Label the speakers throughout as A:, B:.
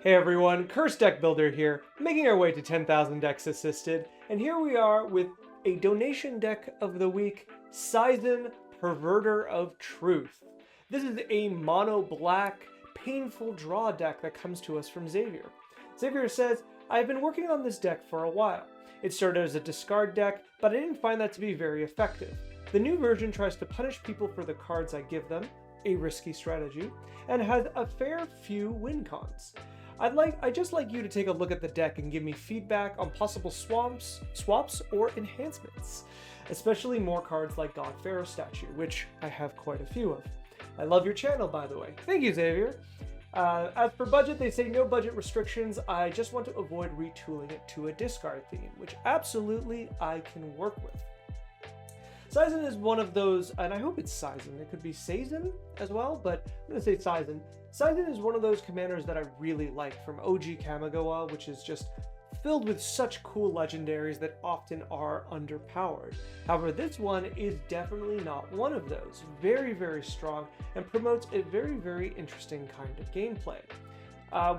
A: Hey everyone, Cursed Deck Builder here, making our way to 10,000 decks assisted, and here we are with a donation deck of the week, Seizan, Perverter of Truth. This is a mono-black, painful draw deck that comes to us from Xavier. Xavier says, I've been working on this deck for a while. It started as a discard deck, but I didn't find that to be very effective. The new version tries to punish people for the cards I give them, a risky strategy, and has a fair few win cons. I'd just like you to take a look at the deck and give me feedback on possible swaps or enhancements, especially more cards like God Pharaoh Statue, which I have quite a few of. I love your channel, by the way. Thank you, Xavier. As for budget, they say no budget restrictions. I just want to avoid retooling it to a discard theme, which absolutely I can work with. Seizan is one of those, and I hope it's Seizan. It could be Seizan as well, but I'm going to say Seizan. Seizan is one of those commanders that I really like from OG Kamigawa, which is just filled with such cool legendaries that often are underpowered. However, this one is definitely not one of those. Very, very strong and promotes a very, very interesting kind of gameplay.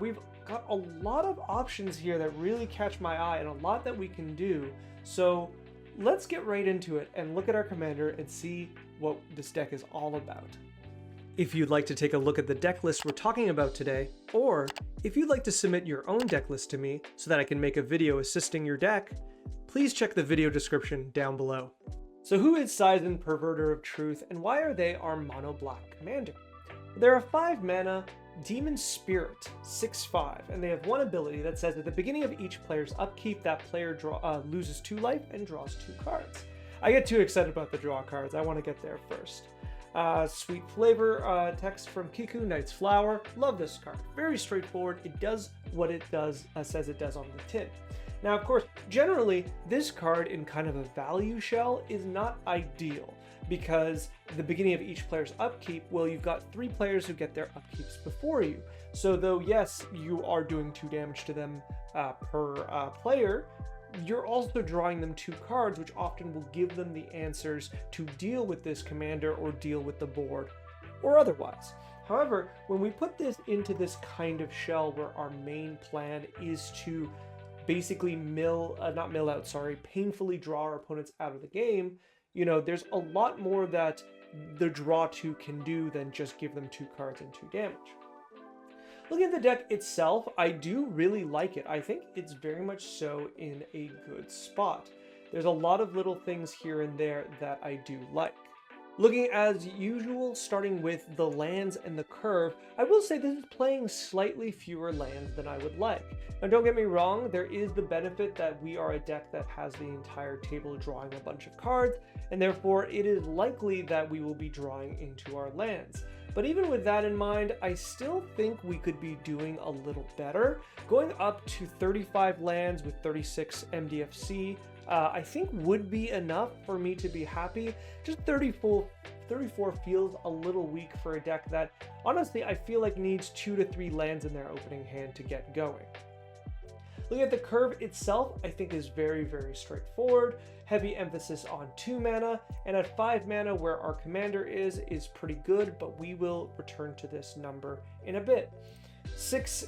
A: We've got a lot of options here that really catch my eye and a lot that we can do. So let's get right into it and look at our commander and see what this deck is all about. If you'd like to take a look at the deck list we're talking about today, or if you'd like to submit your own deck list to me so that I can make a video assisting your deck, please check the video description down below. So who is Seizan, Perverter of Truth, and why are they our mono-black commander? They're a 5-mana Demon Spirit, 6/5, and they have one ability that says at the beginning of each player's upkeep, that player loses 2 life and draws 2 cards. I get too excited about the draw cards, I want to get there first. Sweet flavor text from Kiku, Knight's Flower. Love this card. Very straightforward. It does what it does, says it does on the tin. Now, of course, generally, this card in kind of a value shell is not ideal because at the beginning of each player's upkeep, well, you've got 3 players who get their upkeeps before you. So though, yes, you are doing 2 damage to them per player, you're also drawing them 2 cards, which often will give them the answers to deal with this commander or deal with the board or otherwise. However, when we put this into this kind of shell where our main plan is to basically painfully draw our opponents out of the game, you know, there's a lot more that the draw 2 can do than just give them 2 cards and 2 damage. Looking at the deck itself, I do really like it. I think it's very much so in a good spot. There's a lot of little things here and there that I do like. Looking as usual, starting with the lands and the curve, I will say this is playing slightly fewer lands than I would like. Now don't get me wrong, there is the benefit that we are a deck that has the entire table drawing a bunch of cards, and therefore it is likely that we will be drawing into our lands. But even with that in mind, I still think we could be doing a little better. Going up to 35 lands with 36 MDFC, I think would be enough for me to be happy. Just 34 feels a little weak for a deck that, honestly, I feel like needs 2 to 3 lands in their opening hand to get going. Looking at the curve itself, I think is very, very straightforward. Heavy emphasis on 2 mana, and at 5 mana where our commander is pretty good, but we will return to this number in a bit. 6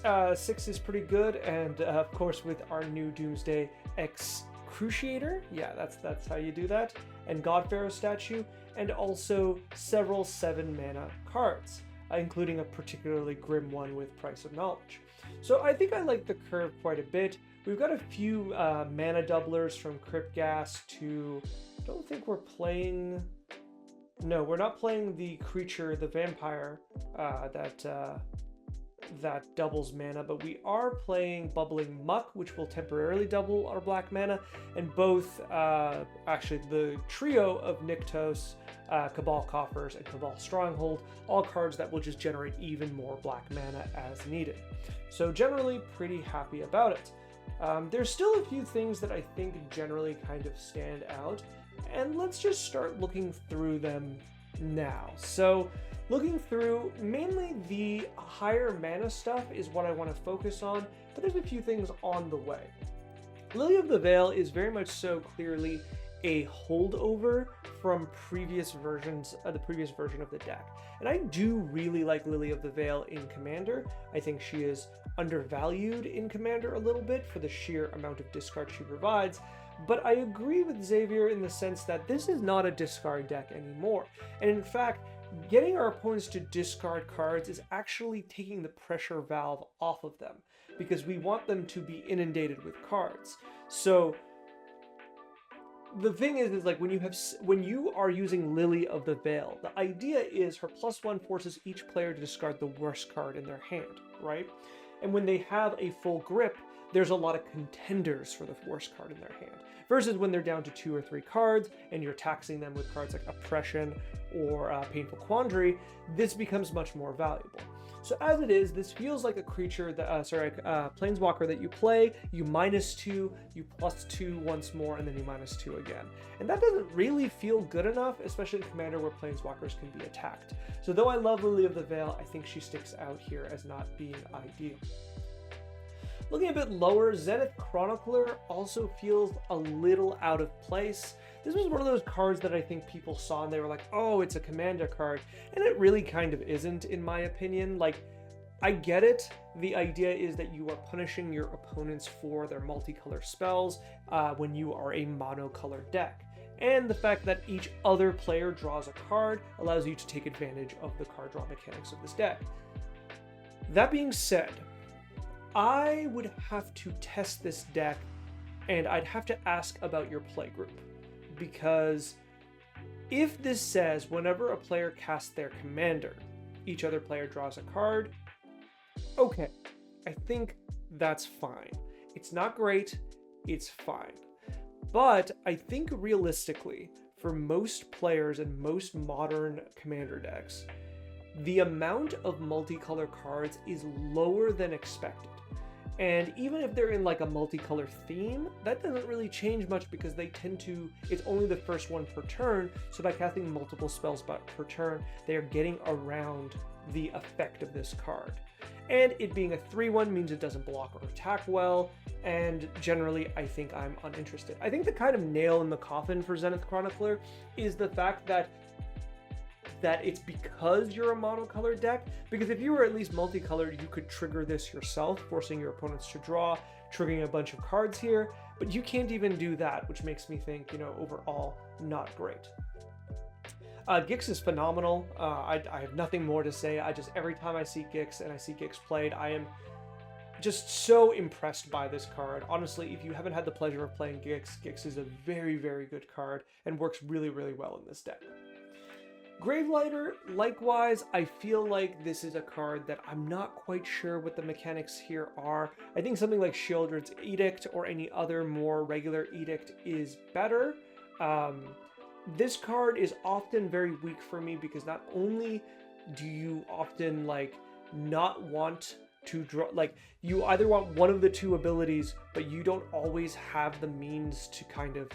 A: is pretty good, and of course with our new Doomsday Excruciator, yeah, that's how you do that, and God Pharaoh Statue, and also several 7 mana cards, including a particularly grim one with Price of Knowledge. So I think I like the curve quite a bit. We've got a few mana doublers from Crypt Gas to, I don't think we're playing, no, we're not playing the creature, the vampire that doubles mana, but we are playing Bubbling Muck, which will temporarily double our black mana, and both, actually the trio of Nyktos, Cabal Coffers, and Cabal Stronghold, all cards that will just generate even more black mana as needed. So generally pretty happy about it. There's still a few things that I think generally kind of stand out, and let's just start looking through them now. So looking through, mainly the higher mana stuff is what I want to focus on, but there's a few things on the way. Lily of the Veil is very much so clearly a holdover from previous versions, the previous version of the deck. And I do really like Lily of the Veil in Commander. I think she is undervalued in Commander a little bit for the sheer amount of discard she provides, but I agree with Xavier in the sense that this is not a discard deck anymore. And in fact, getting our opponents to discard cards is actually taking the pressure valve off of them, because we want them to be inundated with cards. So the thing is like when you are using Lily of the Veil, the idea is her +1 forces each player to discard the worst card in their hand, right? And when they have a full grip, there's a lot of contenders for the worst card in their hand. Versus when they're down to 2 or 3 cards and you're taxing them with cards like Oppression or Painful Quandary, this becomes much more valuable. So as it is, this feels like a creature that, planeswalker that you play, you -2, you +2 once more, and then you -2 again. And that doesn't really feel good enough, especially in Commander where planeswalkers can be attacked. So though I love Lily of the Veil, I think she sticks out here as not being ideal. Looking a bit lower, Zenith Chronicler also feels a little out of place. This was one of those cards that I think people saw and they were like, oh, it's a Commander card. And it really kind of isn't, in my opinion. Like, I get it. The idea is that you are punishing your opponents for their multicolor spells when you are a monocolor deck. And the fact that each other player draws a card allows you to take advantage of the card draw mechanics of this deck. That being said, I would have to test this deck and I'd have to ask about your playgroup, because if this says whenever a player casts their commander, each other player draws a card, okay, I think that's fine. It's not great, it's fine. But I think realistically, for most players and most modern commander decks, the amount of multicolor cards is lower than expected. And even if they're in like a multicolor theme, that doesn't really change much because they tend to, it's only the first one per turn, so by casting multiple spells per turn, they are getting around the effect of this card. And it being a 3/1 means it doesn't block or attack well, and generally I think I'm uninterested. I think the kind of nail in the coffin for Zenith Chronicler is the fact that it's because you're a monocolored deck, because if you were at least multicolored, you could trigger this yourself, forcing your opponents to draw, triggering a bunch of cards here, but you can't even do that, which makes me think, you know, overall, not great. Gix is phenomenal. I have nothing more to say. Every time I see Gix and I see Gix played, I am just so impressed by this card. Honestly, if you haven't had the pleasure of playing Gix, Gix is a very, very good card and works really, really well in this deck. Gravelighter, likewise, I feel like this is a card that I'm not quite sure what the mechanics here are. I think something like Sheoldred's Edict or any other more regular edict is better. This card is often very weak for me because not only do you often like not want to draw, like you either want one of the two abilities, but you don't always have the means to kind of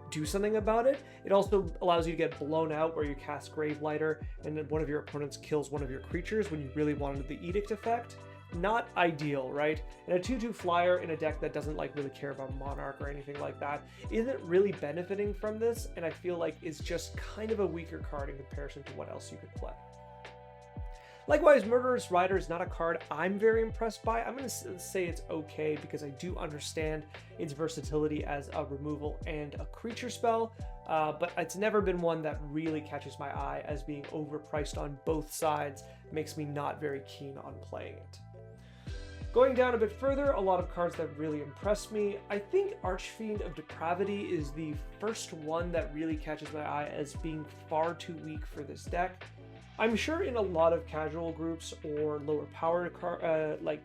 A: do something about it. It also allows you to get blown out where you cast Gravelighter and then one of your opponents kills one of your creatures when you really wanted the Edict effect. Not ideal, right? And a 2/2 flyer in a deck that doesn't like really care about Monarch or anything like that isn't really benefiting from this, and I feel like it's just kind of a weaker card in comparison to what else you could play. Likewise, Murderous Rider is not a card I'm very impressed by. I'm going to say it's okay because I do understand its versatility as a removal and a creature spell, but it's never been one that really catches my eye as being overpriced on both sides. Makes me not very keen on playing it. Going down a bit further, a lot of cards that really impressed me. I think Archfiend of Depravity is the first one that really catches my eye as being far too weak for this deck. I'm sure in a lot of casual groups or lower power like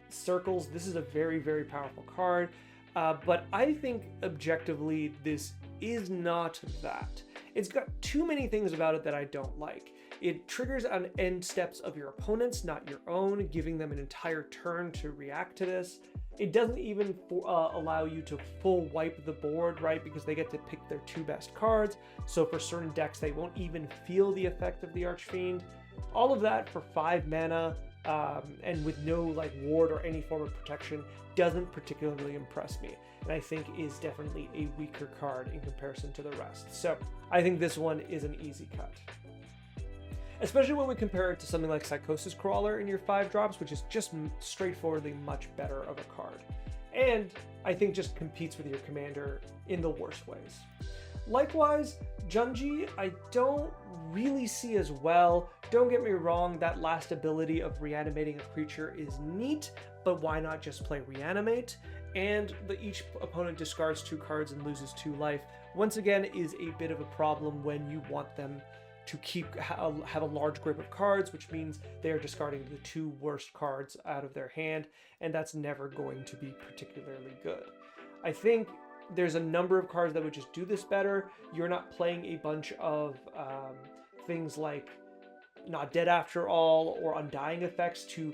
A: circles, this is a very, very powerful card, but I think objectively this is not that. It's got too many things about it that I don't like. It triggers on end steps of your opponents, not your own, giving them an entire turn to react to this. It doesn't even allow you to full wipe the board, right? Because they get to pick their 2 best cards. So for certain decks, they won't even feel the effect of the Archfiend. All of that for 5 mana and with no like ward or any form of protection, doesn't particularly impress me, and I think is definitely a weaker card in comparison to the rest. So I think this one is an easy cut, especially when we compare it to something like Psychosis Crawler in your 5 drops, which is just straightforwardly much better of a card, and I think just competes with your commander in the worst ways. Likewise, Junji, I don't really see as well. Don't get me wrong, that last ability of reanimating a creature is neat, but why not just play Reanimate? And each opponent discards 2 cards and loses 2 life, once again, is a bit of a problem when you want them to have a large grip of cards, which means they are discarding the 2 worst cards out of their hand, and that's never going to be particularly good. I think there's a number of cards that would just do this better. You're not playing a bunch of things like Not Dead After All or Undying effects to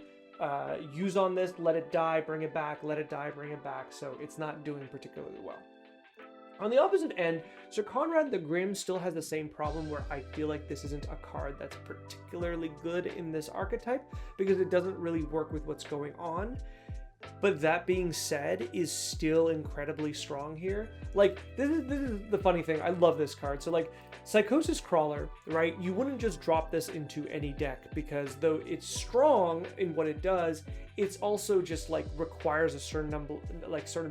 A: use on this. Let it die, bring it back, let it die, bring it back. So it's not doing particularly well. On the opposite end, Sir Conrad the Grim still has the same problem where I feel like this isn't a card that's particularly good in this archetype because it doesn't really work with what's going on. But that being said, is still incredibly strong here. Like, this is the funny thing. I love this card. So, like, Psychosis Crawler, right? You wouldn't just drop this into any deck because though it's strong in what it does, it's also just, like, requires a certain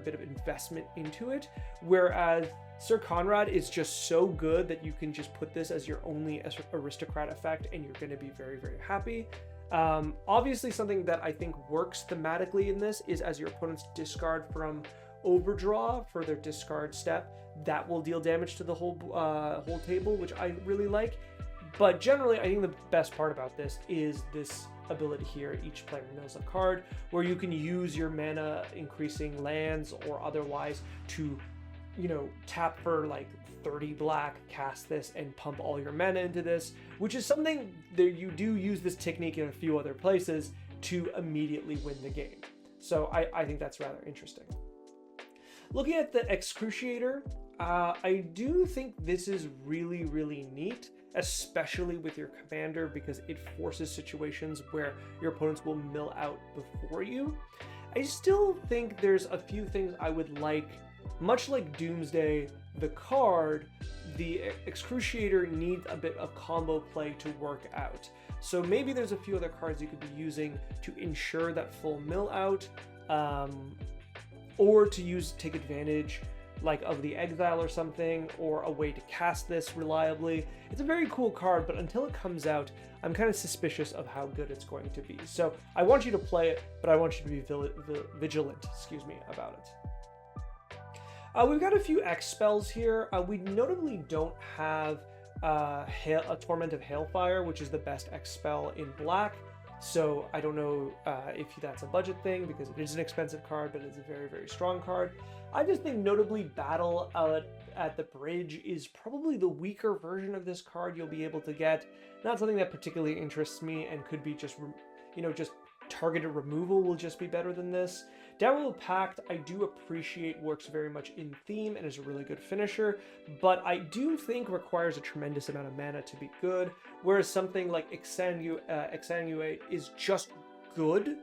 A: bit of investment into it. Whereas Sir Conrad is just so good that you can just put this as your only aristocrat effect and you're going to be very, very happy. Obviously something that I think works thematically in this is as your opponents discard from Overdraw for their discard step, that will deal damage to the whole table, which I really like. But generally, I think the best part about this is this ability here. Each player knows a card where you can use your mana increasing lands or otherwise to, you know, tap for like 30 black, cast this, and pump all your mana into this, which is something that you do use this technique in a few other places to immediately win the game. So I think that's rather interesting. Looking at the Excruciator, I do think this is really, really neat, especially with your commander, because it forces situations where your opponents will mill out before you. I still think there's a few things I would like. Much like Doomsday, the card, the Excruciator needs a bit of combo play to work out. So maybe there's a few other cards you could be using to ensure that full mill out, or to take advantage like of the Exile or something, or a way to cast this reliably. It's a very cool card, but until it comes out, I'm kind of suspicious of how good it's going to be. So I want you to play it, but I want you to be vigilant, about it. We've got a few X spells here. We notably don't have a Torment of Hailfire, which is the best X spell in black. So I don't know if that's a budget thing, because it is an expensive card, but it's a very, very strong card. I just think notably Battle at the Bridge is probably the weaker version of this card you'll be able to get. Not something that particularly interests me and could be just, just targeted removal will just be better than this. Dampening Pact, I do appreciate works very much in theme and is a really good finisher, but I do think requires a tremendous amount of mana to be good, whereas something like Exsanguinate is just good,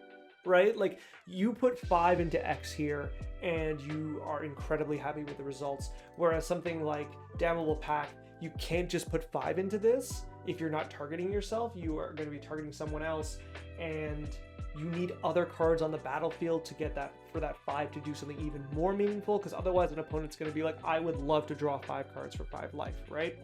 A: right? Like, you put 5 into X here, and you are incredibly happy with the results, whereas something like Dampening Pact, you can't just put 5 into this. If you're not targeting yourself, you are going to be targeting someone else, and you need other cards on the battlefield to get that, for that 5 to do something even more meaningful, because otherwise an opponent's going to be like, I would love to draw 5 cards for 5 life, right?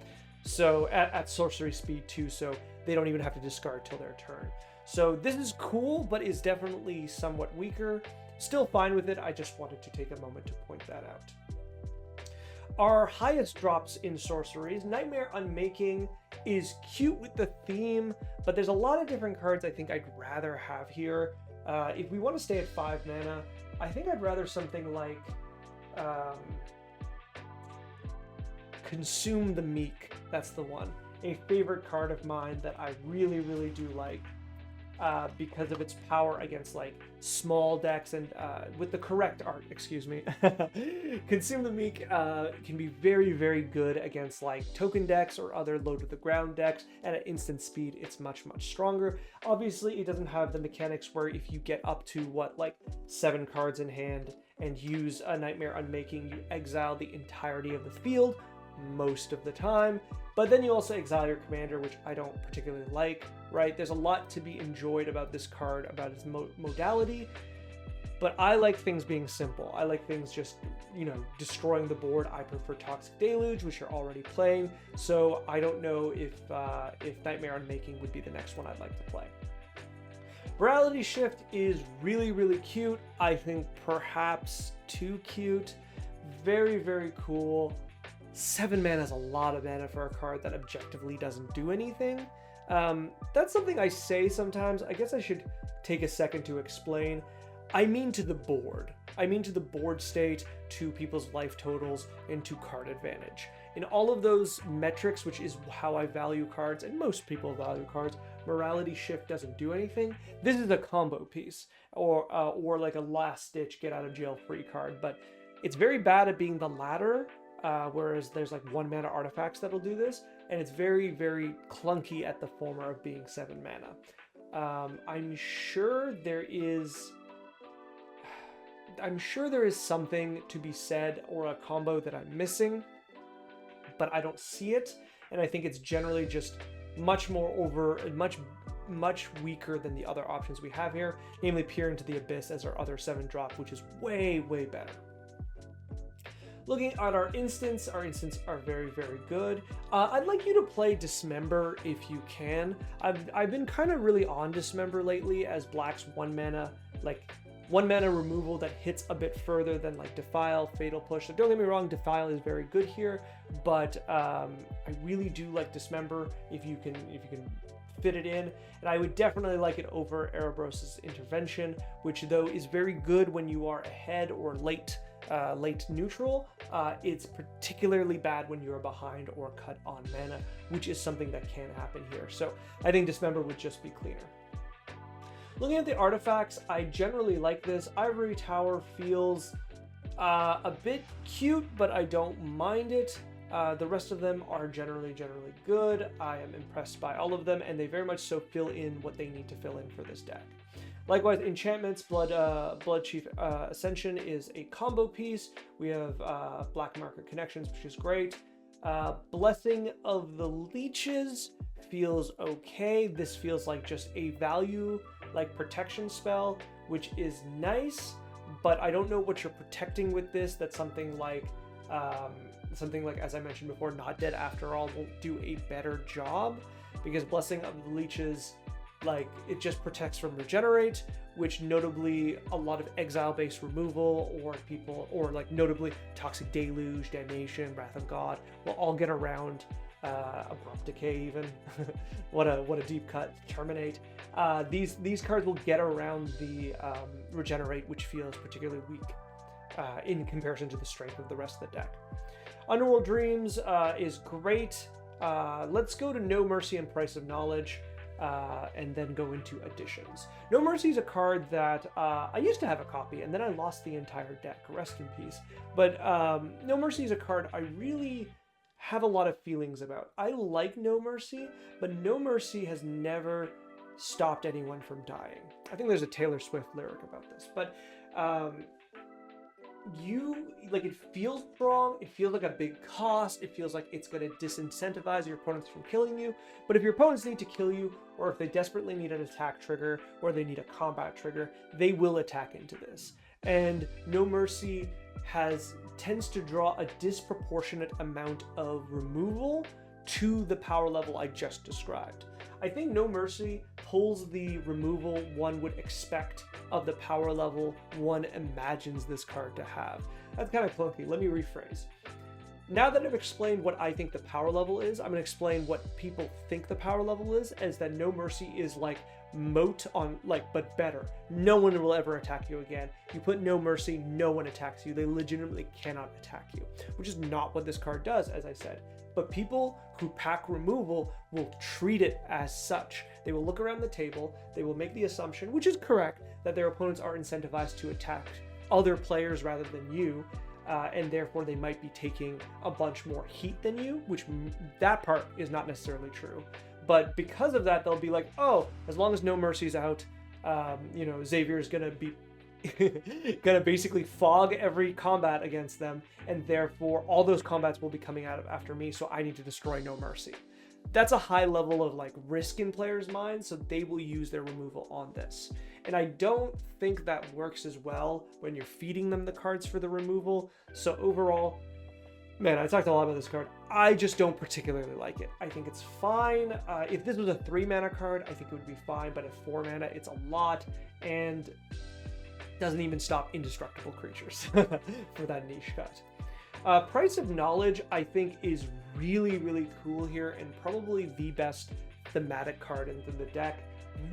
A: So at sorcery speed too, so they don't even have to discard till their turn. So this is cool, but is definitely somewhat weaker. Still fine with it, I just wanted to take a moment to point that out. Our highest drops in sorceries, Nightmare Unmaking is cute with the theme, but there's a lot of different cards I think I'd rather have here. If we want to stay at 5 mana, I think I'd rather something like Consume the Meek. That's the one. A favorite card of mine that I really, really do like. because of its power against like small decks, and with the correct art, excuse me, Consume the Meek can be very, very good against like token decks or other low to the ground decks, and at instant speed it's much, much stronger. Obviously it doesn't have the mechanics where if you get up to what, like 7 cards in hand and use a Nightmare Unmaking, you exile the entirety of the field most of the time, but then you also exile your commander, which I don't particularly like, right? There's a lot to be enjoyed about this card, about its modality, but I like things being simple. I like things just, you know, destroying the board. I prefer Toxic Deluge, which you're already playing, so I don't know if Nightmare Unmaking would be the next one I'd like to play. Morality Shift is really, really cute. I think perhaps too cute. Very, very cool. 7 mana is a lot of mana for a card that objectively doesn't do anything. That's something I say sometimes. I guess I should take a second to explain. I mean to the board. I mean to the board state, to people's life totals, and to card advantage. In all of those metrics, which is how I value cards, and most people value cards, Morality Shift doesn't do anything. This is a combo piece, or like a last-ditch get-out-of-jail-free card, but it's very bad at being the latter, whereas there's like 1 mana artifacts that'll do this, and it's very, very clunky at the former of being 7 mana. I'm sure there is something to be said, or a combo that I'm missing, but I don't see it, and I think it's generally just much weaker than the other options we have here, namely Peer into the Abyss as our other 7-drop, which is way, way better. Looking at our instants are very, very good. I'd like you to play Dismember if you can. I've been kind of really on Dismember lately as Black's 1 mana, like 1 mana removal that hits a bit further than like Defile, Fatal Push. So don't get me wrong, Defile is very good here, but I really do like Dismember if you can fit it in, and I would definitely like it over Erebos' Intervention, which though is very good when you are ahead or late neutral. It's particularly bad when you're behind or cut on mana, which is something that can happen here. So I think Dismember would just be cleaner. Looking at the artifacts, I generally like this. Ivory Tower feels a bit cute, but I don't mind it. The rest of them are generally good. I am impressed by all of them, and they very much so fill in what they need to fill in for this deck. Likewise, enchantments, Blood Chief Ascension is a combo piece. We have Black Market Connections, which is great. Blessing of the Leeches feels okay. This feels like just a value, like protection spell, which is nice, but I don't know what you're protecting with this. That's something like, as I mentioned before, Not Dead After All won't do a better job, because Blessing of the Leeches, like, it just protects from Regenerate, which notably a lot of exile-based removal, or like notably Toxic Deluge, Damnation, Wrath of God will all get around. Abrupt Decay even. what a deep cut. Terminate. These cards will get around the Regenerate, which feels particularly weak in comparison to the strength of the rest of the deck. Underworld Dreams is great. Let's go to No Mercy and Price of Knowledge, and then go into additions. No Mercy is a card that I used to have a copy, and then I lost the entire deck. Rest in peace. But No Mercy is a card I really have a lot of feelings about. I like No Mercy, but No Mercy has never stopped anyone from dying. I think there's a Taylor Swift lyric about this, but it feels strong, it feels like a big cost, it feels like it's going to disincentivize your opponents from killing you, but if your opponents need to kill you, or if they desperately need an attack trigger, or they need a combat trigger, they will attack into this. And No Mercy tends to draw a disproportionate amount of removal to the power level I just described. I think No Mercy pulls the removal one would expect of the power level one imagines this card to have. That's kind of clunky. Let me rephrase. Now that I've explained what I think the power level is, I'm going to explain what people think the power level is, as that No Mercy is like moat on, like, but better. No one will ever attack you again. You put No Mercy, no one attacks you. They legitimately cannot attack you, which is not what this card does, as I said. But people who pack removal will treat it as such. They will look around the table, they will make the assumption, which is correct, that their opponents are incentivized to attack other players rather than you, and therefore they might be taking a bunch more heat than you, which that part is not necessarily true. But because of that, they'll be like, oh, as long as No Mercy's out, you know, Xavier's gonna be gonna basically fog every combat against them, and therefore all those combats will be coming out after me, so I need to destroy No Mercy. That's a high level of like risk in players' minds, so they will use their removal on this. And I don't think that works as well when you're feeding them the cards for the removal. So overall, man, I talked a lot about this card. I just don't particularly like it. I think it's fine. If this was a 3-mana card, I think it would be fine, but at 4 mana, it's a lot, and doesn't even stop indestructible creatures for that niche cut. Price of Knowledge, I think, is really, really cool here, and probably the best thematic card in the deck.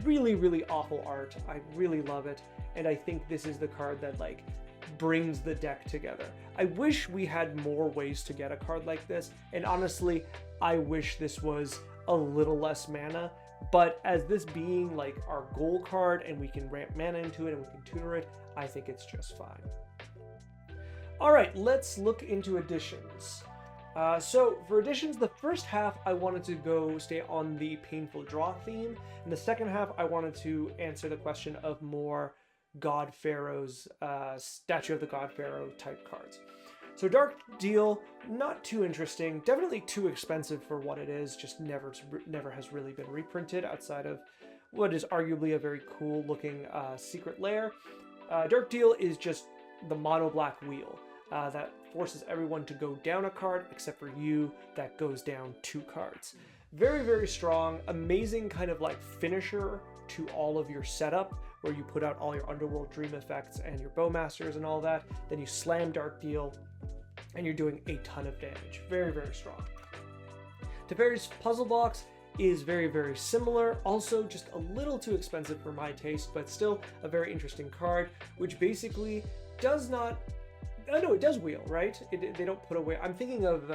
A: Really, really awful art. I really love it, and I think this is the card that, like, brings the deck together. I wish we had more ways to get a card like this, and honestly, I wish this was a little less mana, but as this being, like, our goal card, and we can ramp mana into it, and we can tutor it, I think it's just fine. Alright, let's look into additions. So for additions, the first half I wanted to stay on the painful draw theme, and the second half I wanted to answer the question of more God Pharaoh's, Statue of the God Pharaoh type cards. So Dark Deal, not too interesting, definitely too expensive for what it is, just never has really been reprinted outside of what is arguably a very cool looking secret lair. Dark Deal is just the mono black wheel that forces everyone to go down a card except for you, that goes down 2 cards. Very, very strong, amazing kind of like finisher to all of your setup, where you put out all your Underworld Dream effects and your Bowmasters and all that, then you slam Dark Deal and you're doing a ton of damage. Very, very strong. Teferi's Puzzle Box is very, very similar, also just a little too expensive for my taste, but still a very interesting card, which basically does not, oh no, it does wheel, right? They don't put away, I'm thinking of,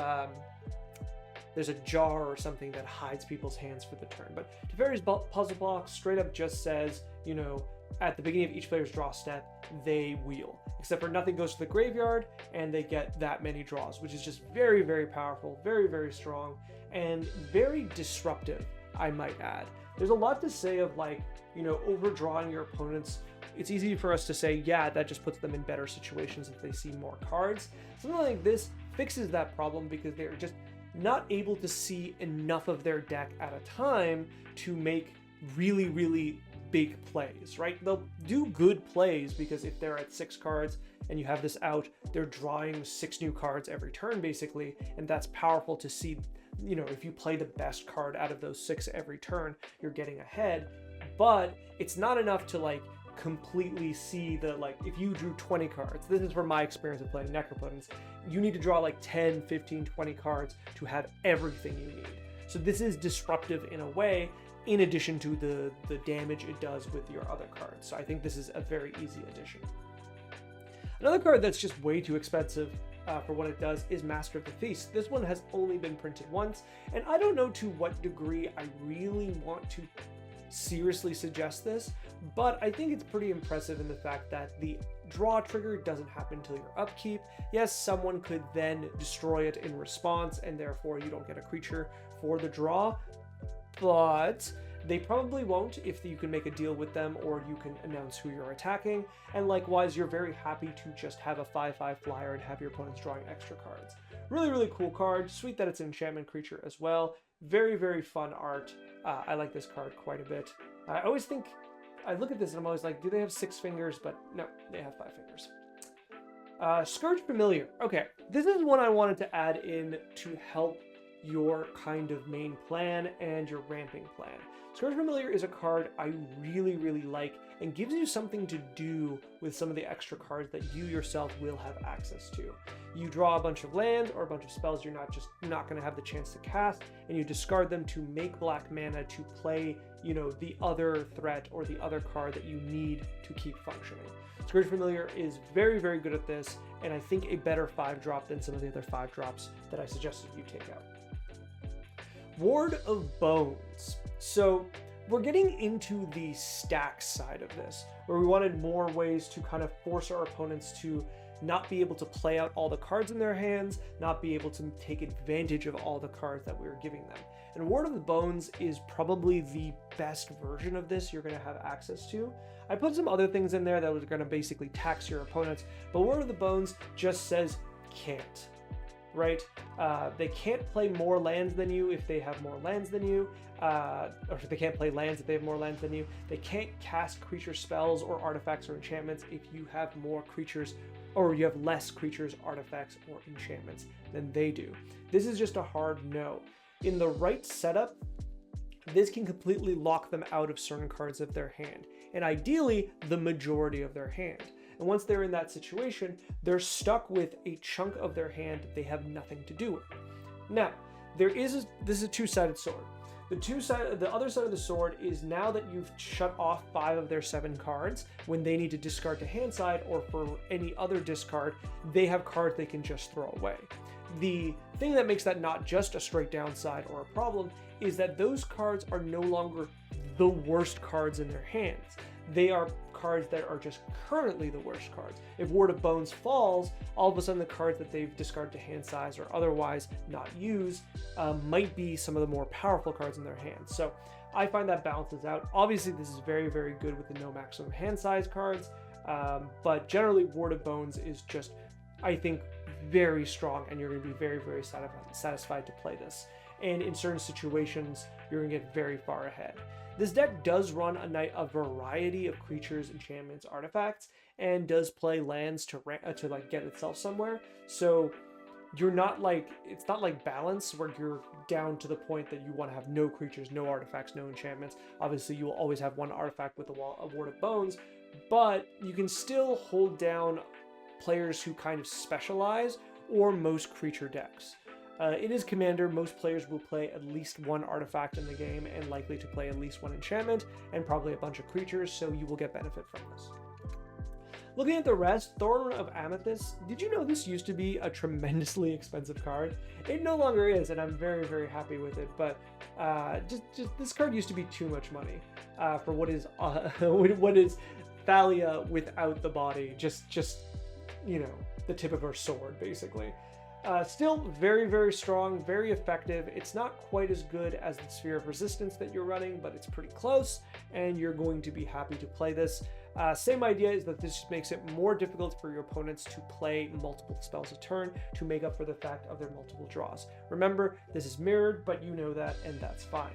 A: there's a jar or something that hides people's hands for the turn, but Teferi's Puzzle Box straight up just says, you know, at the beginning of each player's draw step, they wheel, except for nothing goes to the graveyard, and they get that many draws, which is just very, very powerful, very, very strong, and very disruptive, I might add. There's a lot to say of, like, you know, overdrawing your opponents. It's easy for us to say, yeah, that just puts them in better situations if they see more cards. Something like this fixes that problem because they're just not able to see enough of their deck at a time to make really, really big plays, right? They'll do good plays because if they're at 6 cards and you have this out, they're drawing 6 new cards every turn basically, and that's powerful to see. You know, if you play the best card out of those 6 every turn, you're getting ahead, but it's not enough to like completely see the, like, if you drew 20 cards, this is from my experience of playing Necropotence, you need to draw like 10, 15, 20 cards to have everything you need. So this is disruptive in a way, in addition to the damage it does with your other cards. So I think this is a very easy addition. Another card that's just way too expensive for what it does is Master of the Feast. This one has only been printed once, and I don't know to what degree I really want to seriously suggest this, but I think it's pretty impressive in the fact that the draw trigger doesn't happen until your upkeep. Yes, someone could then destroy it in response, and therefore you don't get a creature for the draw, but they probably won't if you can make a deal with them or you can announce who you're attacking, and likewise you're very happy to just have a 5/5 flyer and have your opponents drawing extra cards. Really, really cool card. Sweet that it's an enchantment creature as well. Very, very fun art. I like this card quite a bit. I always think, I look at this and I'm always like, do they have 6 fingers? But no, they have 5 fingers. Scourge Familiar. Okay, this is one I wanted to add in to help your kind of main plan and your ramping plan. Scourge Familiar is a card I really, really like and gives you something to do with some of the extra cards that you yourself will have access to. You draw a bunch of lands or a bunch of spells you're not going to have the chance to cast, and you discard them to make black mana to play, you know, the other threat or the other card that you need to keep functioning. Scourge Familiar is very, very good at this, and I think a better 5-drop than some of the other 5-drops that I suggested you take out. Ward of Bones. So we're getting into the stack side of this, where we wanted more ways to kind of force our opponents to not be able to play out all the cards in their hands, not be able to take advantage of all the cards that we were giving them. And Ward of the Bones is probably the best version of this you're going to have access to. I put some other things in there that was going to basically tax your opponents, but Ward of the Bones just says can't, right? They can't play more lands than you if they have more lands than you, or if they can't play lands if they have more lands than you. They can't cast creature spells or artifacts or enchantments if you have more creatures, or you have less creatures, artifacts, or enchantments than they do. This is just a hard no. In the right setup, this can completely lock them out of certain cards of their hand, and ideally the majority of their hand. And once they're in that situation, they're stuck with a chunk of their hand that they have nothing to do with. Now, this is a two-sided sword. The other side of the sword is, now that you've shut off 5 of their 7 cards, when they need to discard to hand side or for any other discard, they have cards they can just throw away. The thing that makes that not just a straight downside or a problem is that those cards are no longer the worst cards in their hands. They are cards that are just currently the worst cards. If Ward of Bones falls, all of a sudden the cards that they've discarded to hand size or otherwise not used might be some of the more powerful cards in their hands. So I find that balances out. Obviously this is very, very good with the no maximum hand size cards, but generally Ward of Bones is just, I think, very strong, and you're going to be very, very satisfied to play this. And in certain situations, you're going to get very far ahead. This deck does run a variety of creatures, enchantments, artifacts, and does play lands to like get itself somewhere. So you're not like, it's not like balance where you're down to the point that you want to have no creatures, no artifacts, no enchantments. Obviously, you will always have one artifact with a Ward of Bones, but you can still hold down players who kind of specialize, or most creature decks. It is Commander. Most players will play at least one artifact in the game and likely to play at least one enchantment and probably a bunch of creatures, so you will get benefit from this. Looking at the rest, Thorn of Amethyst. Did you know this used to be a tremendously expensive card? It no longer is, and I'm very, very happy with it, but just this card used to be too much money for what is what is Thalia without the body, just you know, the tip of her sword, basically. Still very, very strong, very effective. It's not quite as good as the Sphere of Resistance that you're running, but it's pretty close, and you're going to be happy to play this. Same idea is that this just makes it more difficult for your opponents to play multiple spells a turn to make up for the fact of their multiple draws. Remember, this is mirrored, but you know that, and that's fine.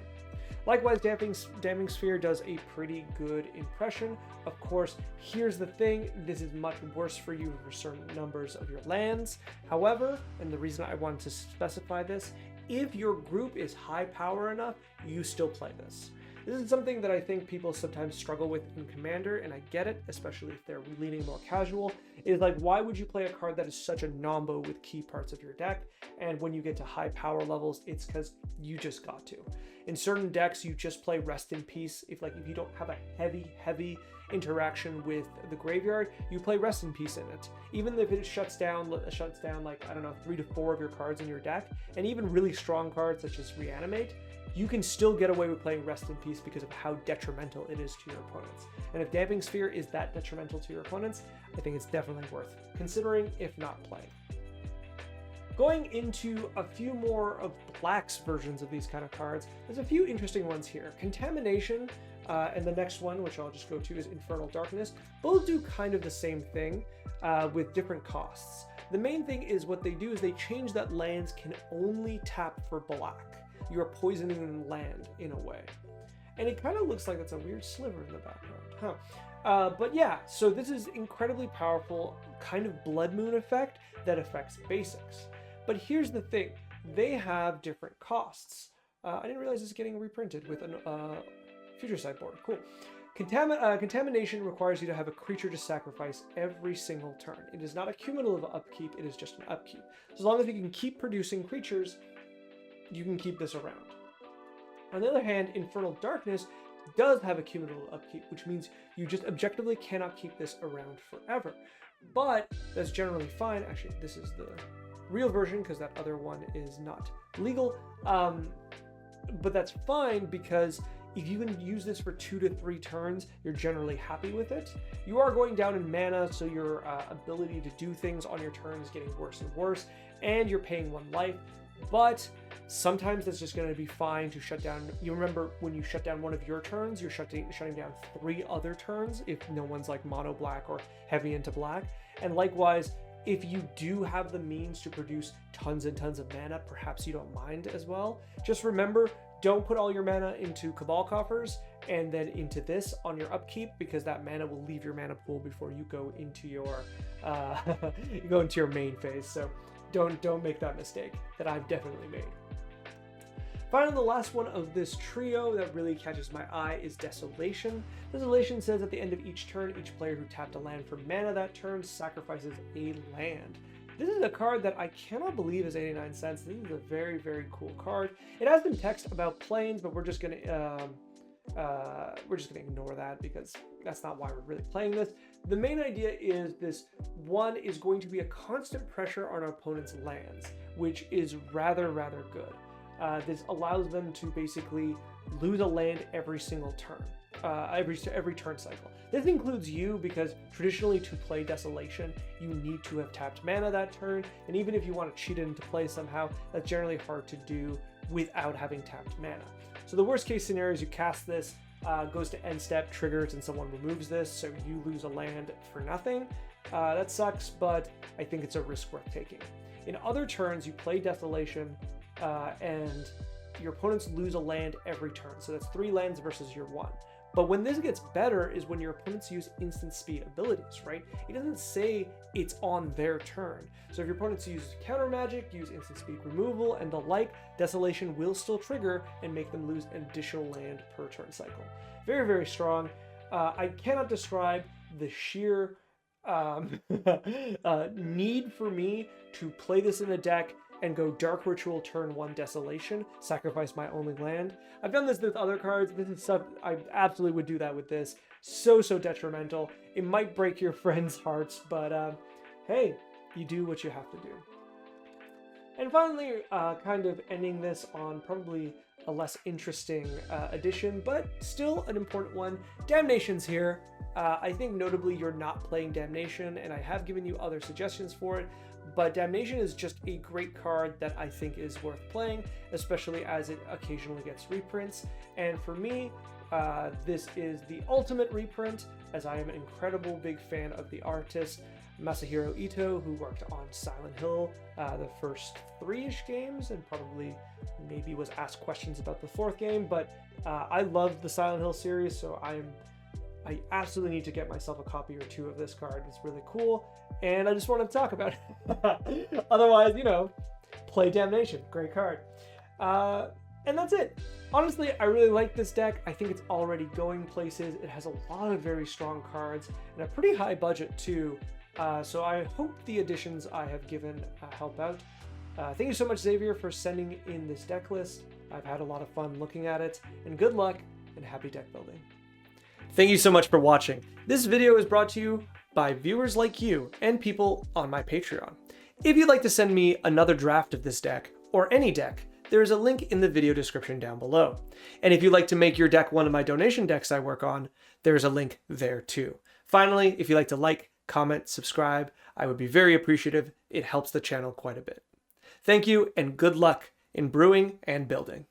A: Likewise, Dampening Sphere does a pretty good impression. Of course, here's the thing, this is much worse for you for certain numbers of your lands. However, and the reason I wanted to specify this, if your group is high power enough, you still play this. This is something that I think people sometimes struggle with in Commander, and I get it, especially if they're leaning more casual. It's like, why would you play a card that is such a nombo with key parts of your deck? And when you get to high power levels, it's because you just got to. In certain decks, you just play Rest in Peace. If you don't have a heavy interaction with the graveyard, you play Rest in Peace in it. Even if it shuts down like, I don't know, 3 to 4 of your cards in your deck, and even really strong cards such as Reanimate, you can still get away with playing Rest in Peace because of how detrimental it is to your opponents. And if Dampening Sphere is that detrimental to your opponents, I think it's definitely worth considering, if not playing. Going into a few more of Black's versions of these kind of cards, there's a few interesting ones here. Contamination, and the next one, which I'll just go to, is Infernal Darkness. Both do kind of the same thing with different costs. The main thing is what they do is they change that lands can only tap for black. You are poisoning land in a way. And it kind of looks like that's a weird sliver in the background, but yeah, so this is incredibly powerful kind of Blood Moon effect that affects basics. But here's the thing, they have different costs. I didn't realize this is getting reprinted with a future sideboard. Cool. Contamination requires you to have a creature to sacrifice every single turn. It is not a cumulative upkeep, it is just an upkeep. So as long as you can keep producing creatures, you can keep this around. On the other hand, Infernal Darkness does have a cumulative upkeep, which means you just objectively cannot keep this around forever. But that's generally fine. Actually, this is the real version because that other one is not legal. But that's fine because if you can use this for 2 to 3 turns, you're generally happy with it. You are going down in mana, so your ability to do things on your turn is getting worse and worse, and you're paying 1 life. But sometimes that's just going to be fine to shut down. You remember when you shut down one of your turns, you're shutting down 3 other turns if no one's like mono black or heavy into black. And likewise, if you do have the means to produce tons and tons of mana, perhaps you don't mind as well. Just remember, don't put all your mana into Cabal Coffers and then into this on your upkeep, because that mana will leave your mana pool before you go into your main phase. So don't make that mistake that I've definitely made. Finally, the last one of this trio that really catches my eye is Desolation. Desolation says at the end of each turn, each player who tapped a land for mana that turn sacrifices a land. This is a card that I cannot believe is 89 cents. This is a very, very cool card. It has been text about planes, but we're just gonna ignore that because that's not why we're really playing this. The main idea is this one is going to be a constant pressure on our opponent's lands, which is rather good. This allows them to basically lose a land every single turn, every turn cycle. This includes you, because traditionally to play Desolation, you need to have tapped mana that turn, and even if you want to cheat it into play somehow, that's generally hard to do without having tapped mana. So the worst case scenario is you cast this, goes to end step, triggers, and someone removes this, so you lose a land for nothing. That sucks, but I think it's a risk worth taking. In other turns, you play Desolation, and your opponents lose a land every turn. So that's 3 lands versus your 1. But when this gets better is when your opponents use instant speed abilities, right? It doesn't say it's on their turn. So if your opponents use counter magic, use instant speed removal, and the like, Desolation will still trigger and make them lose an additional land per turn cycle. Very, very strong. I cannot describe the sheer need for me to play this in a deck and go Dark Ritual turn 1 Desolation, sacrifice my only land. I've done this with other cards. This is stuff I absolutely would do that with this. So detrimental. It might break your friends' hearts, but hey, you do what you have to do. And finally, kind of ending this on probably a less interesting addition, but still an important one. Damnation's here. I think notably you're not playing Damnation, and I have given you other suggestions for it. But Damnation is just a great card that I think is worth playing, especially as it occasionally gets reprints. And for me, this is the ultimate reprint, as I am an incredible big fan of the artist Masahiro Ito, who worked on Silent Hill, the first 3-ish games, and probably maybe was asked questions about the 4th game. But I love the Silent Hill series, so I absolutely need to get myself a copy or 2 of this card. It's really cool, and I just wanted to talk about it. Otherwise, play Damnation. Great card. And that's it. Honestly, I really like this deck. I think it's already going places. It has a lot of very strong cards and a pretty high budget too. So I hope the additions I have given help out. Thank you so much, Xavier, for sending in this deck list. I've had a lot of fun looking at it, and good luck and happy deck building. Thank you so much for watching. This video is brought to you by viewers like you and people on my Patreon. If you'd like to send me another draft of this deck, or any deck, there is a link in the video description down below. And if you'd like to make your deck one of my donation decks I work on, there's a link there too. Finally, if you'd like to like, comment, subscribe, I would be very appreciative. It helps the channel quite a bit. Thank you, and good luck in brewing and building.